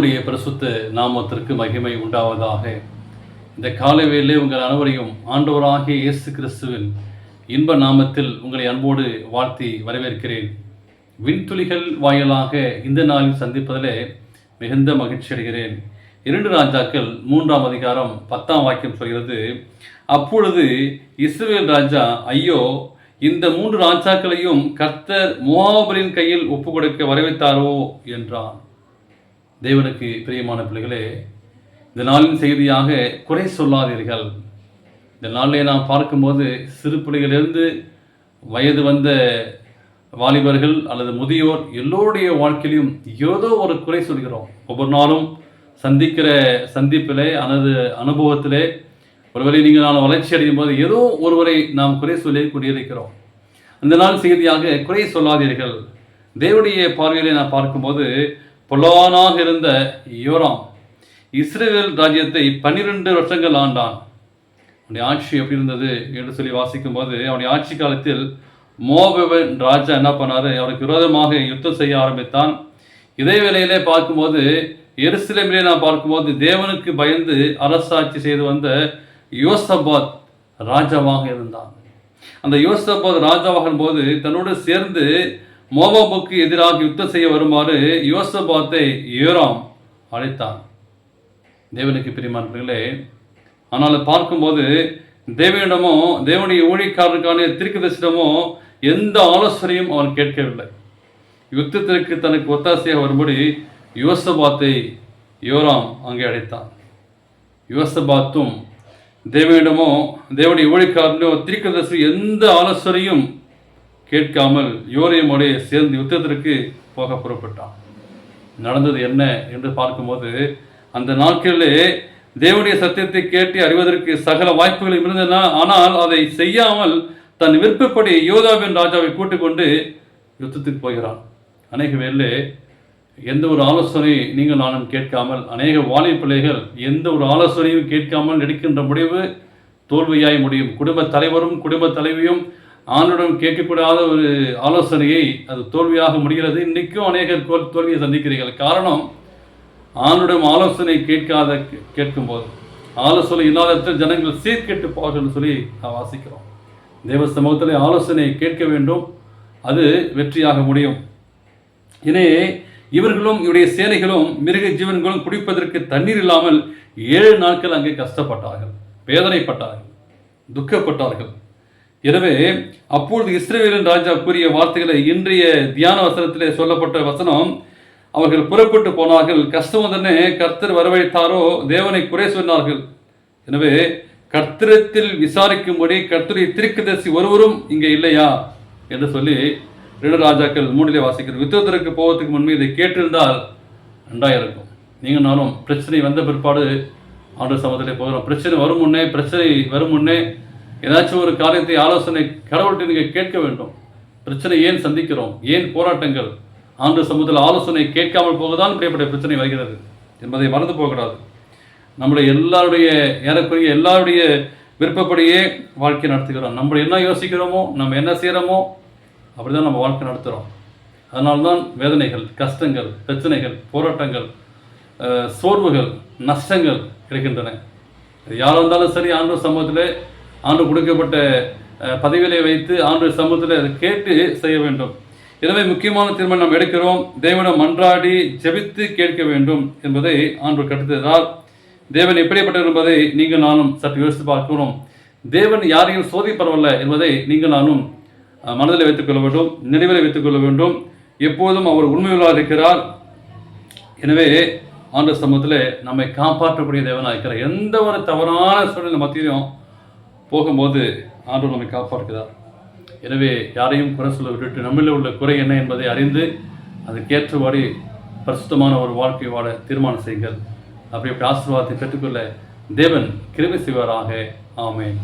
கர்த்தருடைய பரிசுத்த நாமத்திற்கு மகிமை உண்டாவதாக. இந்த காலை வேளையிலே உங்கள் அனைவரையும் ஆண்டவராகிய இயேசு கிறிஸ்துவின் இன்ப நாமத்தில் உங்களை அன்போடு வாழ்த்தி வரவேற்கிறேன். விண்துளிகள் வாயிலாக இந்த நாளில் சந்திப்பதிலே மிகுந்த மகிழ்ச்சி அடைகிறேன். 2 ராஜாக்கள் 3ஆம் அதிகாரம் 10ஆம் வாக்கியம் சொல்கிறது, அப்பொழுது இஸ்ரவேல் ராஜா, ஐயோ, இந்த 3 ராஜாக்களையும் கர்த்தர் மோவாபியரின் கையில் ஒப்பு கொடுக்க வரவைத்தாரோ என்றான். தேவனுக்கு பிரியமான பிள்ளைகளே, இந்த நாளின் செய்தியாக குறை சொல்லாதீர்கள். இந்த நாளிலே நாம் பார்க்கும்போது சிறு பிள்ளைகளிலிருந்து வயது வந்த வாலிபர்கள் அல்லது முதியோர் எல்லோருடைய வாழ்க்கையிலும் ஏதோ ஒரு குறை சொல்கிறோம். ஒவ்வொரு நாளும் சந்திக்கிற சந்திப்பிலே அல்லது அனுபவத்திலே ஒருவரை நான் வளர்ச்சி அடையும் போது ஏதோ ஒருவரை நாம் குறை சொல்லி கொண்டிருக்கிறோம். அந்த நாள் செய்தியாக குறை சொல்லாதீர்கள். தேவனுடைய பார்வையிலே நான் பார்க்கும்போது பொல்லானாக இருந்த யோராம் இஸ்ரவேல் ராஜ்யத்தை 12 வருஷங்கள் ஆண்டான். அவனுடைய ஆட்சி எப்படி இருந்தது என்று சொல்லி வாசிக்கும் போது, அவனுடைய ஆட்சி காலத்தில் மோவாபின் ராஜா என்ன பண்ணாரு, அவருக்கு விரோதமாக யுத்தம் செய்ய ஆரம்பித்தான். இதே வேளையிலே பார்க்கும்போது எருசலேமிலே நான் பார்க்கும்போது தேவனுக்கு பயந்து அரசாட்சி செய்து வந்த யோசபாத் ராஜாவாக இருந்தான். அந்த யோசபாத் ராஜாவாக போது தன்னோடு சேர்ந்து மோவாபுக்கு எதிராக யுத்தம் செய்ய வருமாறு யோசபாத்தை யோராம் அழைத்தான். தேவனுக்கு பிரியமானவர்களே, ஆனால் பார்க்கும்போது தேவனிடமோ தேவனுடைய ஊழியக்காரருக்கான தீர்க்கதரிசியிடமோ எந்த ஆலோசனையும் அவன் கேட்கவில்லை. யுத்தத்திற்கு தனக்கு ஒத்தாசையாக வரும்படி யோசபாத்தை யோராம் அங்கே அழைத்தான். யோசபாத்தும் தேவனிடமோ தேவனுடைய ஊழியக்காரனோ தீர்க்கதரிசி எந்த ஆலோசனையும் கேட்காமல் யோரையுமோடைய சேர்ந்து யுத்தத்திற்கு போக புறப்பட்டான். நடந்தது என்ன என்று பார்க்கும்போது, அந்த நாட்களிலே தேவனுடைய சத்தியத்தை கேட்டு அறிவதற்கு சகல வாய்ப்புகள் இருந்தன. ஆனால் அதை செய்யாமல் தன் விருப்பப்படி யோதாவின் ராஜாவை கூட்டிக் கொண்டு யுத்தத்துக்கு போகிறான். அநேக வேளை எந்த ஒரு ஆலோசனை நீங்கள் நானும் கேட்காமல், அநேக வாலிப பிள்ளைகள் எந்த ஒரு ஆலோசனையும் கேட்காமல் எடுக்கின்ற முடிவு தோல்வியாய் முடியும். குடும்ப தலைவரும் குடும்ப தலைவியும் ஆணுடன் கேட்கக்கூடாத ஒரு ஆலோசனையை அது தோல்வியாக முடிகிறது. இன்றைக்கும் அநேகர் தோல்வியை சந்திக்கிறீர்கள். காரணம், ஆணுடன் ஆலோசனை கேட்கும்போது ஆலோசனை இல்லாத ஜனங்கள் சீர்கெட்டு போகணும்னு சொல்லி நான் வாசிக்கிறோம். தேவ சமூகத்தில் ஆலோசனை கேட்க வேண்டும், அது வெற்றியாக முடியும். எனவே இவர்களும் இவருடைய சேனைகளும் மிருக ஜீவன்களும் குடிப்பதற்கு தண்ணீர் இல்லாமல் 7 நாட்கள் அங்கே கஷ்டப்பட்டார்கள், வேதனைப்பட்டார்கள், துக்கப்பட்டார்கள். எனவே அப்பொழுது இஸ்ரவேலின் ராஜா கூறிய வார்த்தைகளை இன்றைய தியான வசனத்திலே சொல்லப்பட்ட வசனம், அவர்கள் புறப்பட்டு போனார்கள், கஷ்டமுடனே கர்த்தர் வரவழைத்தாரோ தேவனை குறை சொன்னார்கள். எனவே கர்த்தரத்தில் விசாரிக்கும்படி கர்த்தருடைய தீர்க்கதரிசி ஒருவரும் இங்கே இல்லையா என்று சொல்லி 2 ராஜாக்கள் 3 வாசிக்கிறோம். யுத்தத்திற்கு போவதற்கு முன்பு இதை கேட்டிருந்தால் நன்றாக இருக்கும். நீங்கள் நானும் பிரச்சனை வந்த பிற்பாடு ஆண்டு சமூகத்திலே போகிறோம். பிரச்சனை வரும் முன்னே ஏதாச்சும் ஒரு காரியத்தை ஆலோசனை கடவுள்கிட்ட நீங்கள் கேட்க வேண்டும். பிரச்சனை ஏன் சந்திக்கிறோம், ஏன் போராட்டங்கள், ஆண்டு சமூகத்தில் ஆலோசனை கேட்காமல் போகதான் இப்படிப்பட்ட பிரச்சனை வருகிறது என்பதை மறந்து போகக்கூடாது. நம்முடைய ஏறக்குறைய எல்லாருடைய விருப்பப்படியே வாழ்க்கை நடத்துகிறோம். நம்ம என்ன யோசிக்கிறோமோ, நம்ம என்ன செய்கிறோமோ அப்படி தான் நம்ம வாழ்க்கை நடத்துகிறோம். அதனால்தான் வேதனைகள், கஷ்டங்கள், பிரச்சனைகள், போராட்டங்கள், சோர்வுகள், நஷ்டங்கள் இருக்கின்றன. யார் வந்தாலும் சரி, ஆண்டு சமூகத்தில் ஆண்டு கொடுக்கப்பட்ட பதவிகளை வைத்து ஆண்டு சமூகத்தில் அதை கேட்டு செய்ய வேண்டும். எனவே முக்கியமான தீர்மானம் நாம் எடுக்கிறோம். தேவனிடம் மன்றாடி ஜெபித்து கேட்க வேண்டும் என்பதை ஆண்டு கற்றுத்தந்தார். தேவன் எப்படிப்பட்டவர் என்பதை நீங்கள் நானும் சற்று யோசித்து பார்க்கிறோம். தேவன் யாரையும் சோதிப்பரவல்ல என்பதை நீங்கள் நானும் மனதில் வைத்துக் கொள்ள வேண்டும், நினைவில் வைத்துக் கொள்ள வேண்டும். எப்போதும் அவர் உண்மையுள்ளாக இருக்கிறார். எனவே ஆண்டு சமூகத்தில் நம்மை காப்பாற்றக்கூடிய தேவனாக இருக்கிறார். எந்த ஒரு தவறான சூழ்நிலை மத்தியிலும் போகும்போது ஆண்டவர் நம்மை காப்பாற்றுகிறார். எனவே யாரையும் குறை சொல்ல விட்டுட்டு நம்மளில் உள்ள குறை என்ன என்பதை அறிந்து அதுக்கேற்றபடி பரிசுத்தமான ஒரு வாழ்க்கை வாழ தீர்மானம் செய்யுங்கள். அப்படி ஆசீர்வாதத்தை பெற்றுக்கொள்ள தேவன் கிருபை செய்வாராக. ஆமென்.